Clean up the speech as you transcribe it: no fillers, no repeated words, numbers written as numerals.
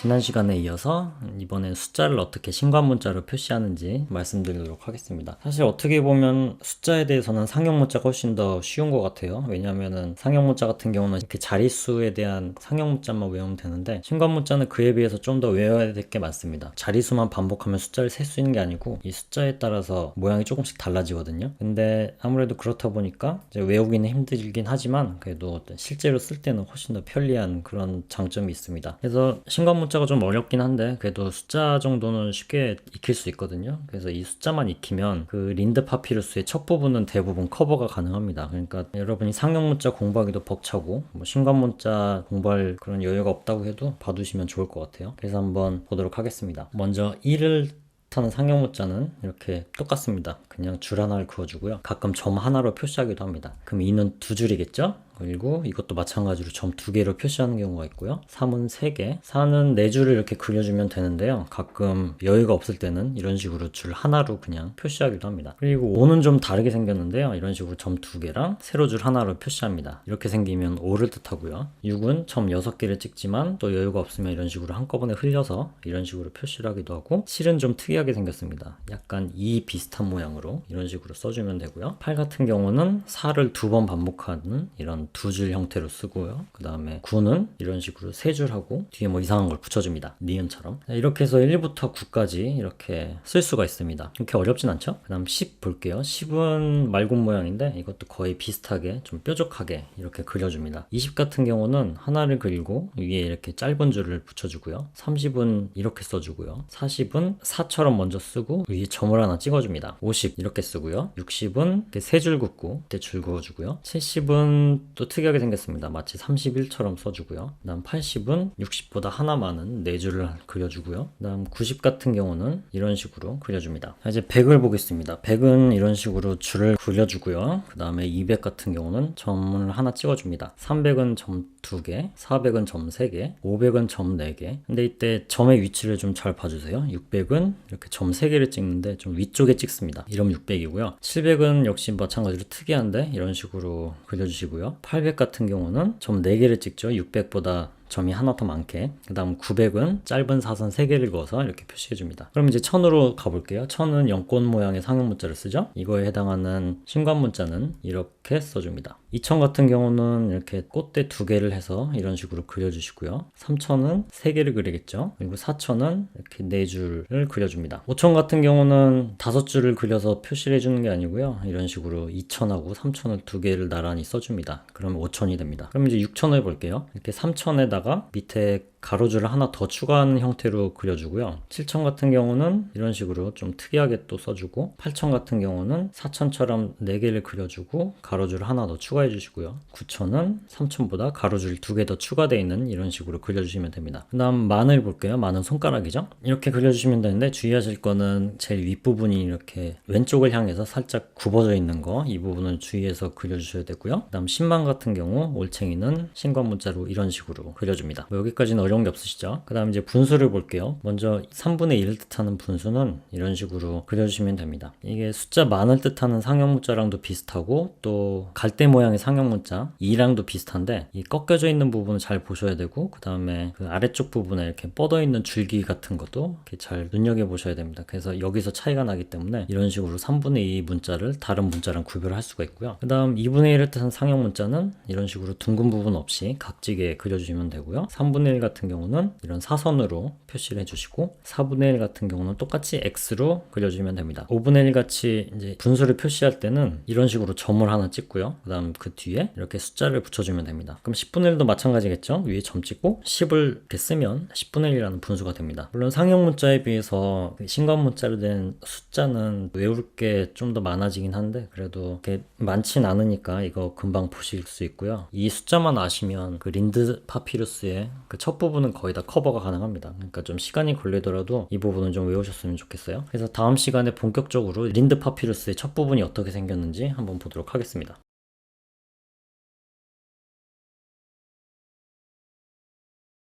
지난 시간에 이어서 이번엔 숫자를 어떻게 신관 문자로 표시하는지 말씀드리도록 하겠습니다. 사실 어떻게 보면 숫자에 대해서는 상형 문자가 훨씬 더 쉬운 것 같아요. 왜냐하면은 상형 문자 같은 경우는 이렇게 자릿수에 대한 상형 문자만 외우면 되는데, 신관 문자는 그에 비해서 좀 더 외워야 될 게 많습니다. 자릿수만 반복하면 숫자를 셀 수 있는 게 아니고 이 숫자에 따라서 모양이 조금씩 달라지거든요. 근데 아무래도 그렇다 보니까 이제 외우기는 힘들긴 하지만 그래도 실제로 쓸 때는 훨씬 더 편리한 그런 장점이 있습니다. 그래서 신관 문자가 좀 어렵긴 한데 그래도 숫자 정도는 쉽게 익힐 수 있거든요. 그래서 이 숫자만 익히면 그 린드 파피루스의 첫 부분은 대부분 커버가 가능합니다. 그러니까 여러분이 상형 문자 공부하기도 벅차고 뭐 신관 문자 공부할 그런 여유가 없다고 해도 봐두시면 좋을 것 같아요. 그래서 한번 보도록 하겠습니다. 먼저 1을 뜻하는 상형 문자는 이렇게 똑같습니다. 그냥 줄 하나를 그어주고요. 가끔 점 하나로 표시하기도 합니다. 그럼 2는 두 줄이겠죠? 그리고 이것도 마찬가지로 점 두 개로 표시하는 경우가 있고요. 3은 3개, 4는 4줄을 이렇게 그려주면 되는데요. 가끔 여유가 없을 때는 이런 식으로 줄 하나로 그냥 표시하기도 합니다. 그리고 5는 좀 다르게 생겼는데요. 이런 식으로 점 2개랑 세로 줄 하나로 표시합니다. 이렇게 생기면 5를 뜻하고요. 6은 점 6개를 찍지만 또 여유가 없으면 이런 식으로 한꺼번에 흘려서 이런 식으로 표시를 하기도 하고, 7은 좀 특이하게 생겼습니다. 약간 2 비슷한 모양으로 이런 식으로 써주면 되고요. 8 같은 경우는 4를 2번 반복하는 이런 두 줄 형태로 쓰고요. 그 다음에 9는 이런 식으로 세 줄 하고 뒤에 뭐 이상한 걸 붙여줍니다. 니은처럼. 이렇게 해서 1부터 9까지 이렇게 쓸 수가 있습니다. 이렇게 어렵진 않죠? 그 다음 10 볼게요. 10은 말굽 모양인데 이것도 거의 비슷하게 좀 뾰족하게 이렇게 그려줍니다. 20 같은 경우는 하나를 그리고 위에 이렇게 짧은 줄을 붙여주고요. 30은 이렇게 써주고요. 40은 4처럼 먼저 쓰고 위에 점을 하나 찍어줍니다. 50 이렇게 쓰고요. 60은 세 줄 긋고 그때 줄 그어주고요. 70은 또 특이하게 생겼습니다. 마치 31처럼 써주고요. 그 다음 80은 60보다 하나 많은 4줄을 그려주고요. 그 다음 90 같은 경우는 이런 식으로 그려줍니다. 이제 100을 보겠습니다. 100은 이런 식으로 줄을 그려주고요. 그 다음에 200 같은 경우는 점을 하나 찍어줍니다. 300은 점 2개, 400은 점 3개, 500은 점 4개. 근데 이때 점의 위치를 좀 잘 봐주세요. 600은 이렇게 점 3개를 찍는데 좀 위쪽에 찍습니다. 이러면 600이고요. 700은 역시 마찬가지로 특이한데 이런 식으로 그려주시고요. 800 같은 경우는 점 4개를 찍죠. 600보다 점이 하나 더 많게. 그 다음 900은 짧은 사선 3개를 그어서 이렇게 표시해줍니다. 그럼 이제 1000으로 가볼게요. 1000은 연꽃 모양의 상형 문자를 쓰죠. 이거에 해당하는 신관 문자는 이렇게 써줍니다. 2000 같은 경우는 이렇게 꽃대 2개를 해서 이런 식으로 그려주시고요. 3000은 3개를 그리겠죠. 그리고 4000은 이렇게 4줄을 그려줍니다. 5000 같은 경우는 5줄을 그려서 표시를 해주는 게 아니고요. 이런 식으로 2000하고 3000을 2개를 나란히 써줍니다. 그러면 5000이 됩니다. 그럼 이제 6000을 볼게요. 이렇게 3000에다가 밑에 가로줄을 하나 더 추가하는 형태로 그려주고요. 7000 같은 경우는 이런 식으로 좀 특이하게 또 써주고, 8000 같은 경우는 4000처럼 4개를 그려주고 가로줄을 하나 더 추가해 주시고요. 9000은 3000보다 가로줄 2개 더 추가되어 있는 이런 식으로 그려주시면 됩니다. 그 다음 만을 볼게요. 만은 손가락이죠. 이렇게 그려주시면 되는데 주의하실 거는 제일 윗부분이 이렇게 왼쪽을 향해서 살짝 굽어져 있는 거, 이 부분을 주의해서 그려주셔야 되고요. 그 다음 10만 같은 경우 올챙이는 신관 문자로 이런 식으로 그려줍니다. 뭐 여기까지는 어려운 게 없으시죠? 그 다음 이제 분수를 볼게요. 먼저 3분의 1을 뜻하는 분수는 이런 식으로 그려주시면 됩니다. 이게 숫자 만을 뜻하는 상형 문자랑도 비슷하고 또 갈대 모양의 상형 문자 2랑도 비슷한데, 이 꺾여져 있는 부분을 잘 보셔야 되고, 그 다음에 그 아래쪽 부분에 이렇게 뻗어 있는 줄기 같은 것도 이렇게 잘 눈여겨 보셔야 됩니다. 그래서 여기서 차이가 나기 때문에 이런 식으로 3분의 2 문자를 다른 문자랑 구별을 할 수가 있고요. 그 다음 2분의 1을 뜻하는 상형 문자는 이런 식으로 둥근 부분 없이 각지게 그려주시면 되고요. 3분의 1 같은 경우는 이런 사선으로 표시를 해주시고, 4분의 1 같은 경우는 똑같이 X로 그려주면 됩니다. 5분의 1 같이 이제 분수를 표시할 때는 이런 식으로 점을 하나 찍고요. 그 다음 그 뒤에 이렇게 숫자를 붙여주면 됩니다. 그럼 10분의 1도 마찬가지겠죠? 위에 점 찍고 10을 이렇게 쓰면 10분의 1이라는 분수가 됩니다. 물론 상형 문자에 비해서 신관 문자로 된 숫자는 외울 게 좀 더 많아지긴 한데 그래도 이렇게 많진 않으니까 이거 금방 보실 수 있고요. 이 숫자만 아시면 그 린드 파피루스의 그 첫 부분은 거의 다 커버가 가능합니다. 그러니까 좀 시간이 걸리더라도 이 부분은 좀 외우셨으면 좋겠어요. 그래서 다음 시간에 본격적으로 린드 파피루스의 첫 부분이 어떻게 생겼는지 한번 보도록 하겠습니다.